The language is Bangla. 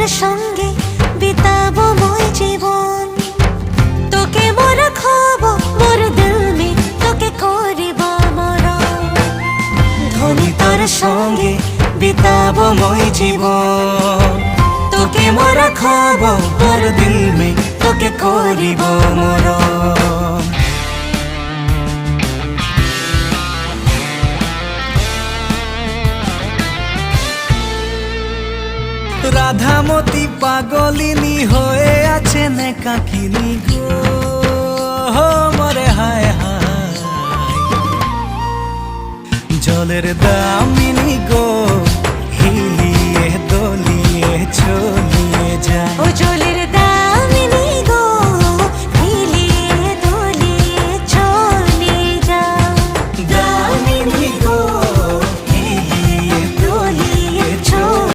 সঙ্গে বিতাবো মই জীবন। তোকে মোর খাব মোর দিল মে তোকে করিব মরণ। ধনী তোর সঙ্গে বিতাবো মই জীবন। তোকে মোর খাব মোর দিল মে তোকে করিব মরণ। রাধামতি পাগলিনী হয়ে আছে নেকাকিনী গো মরে হায় হায়। জলের দামিনী গো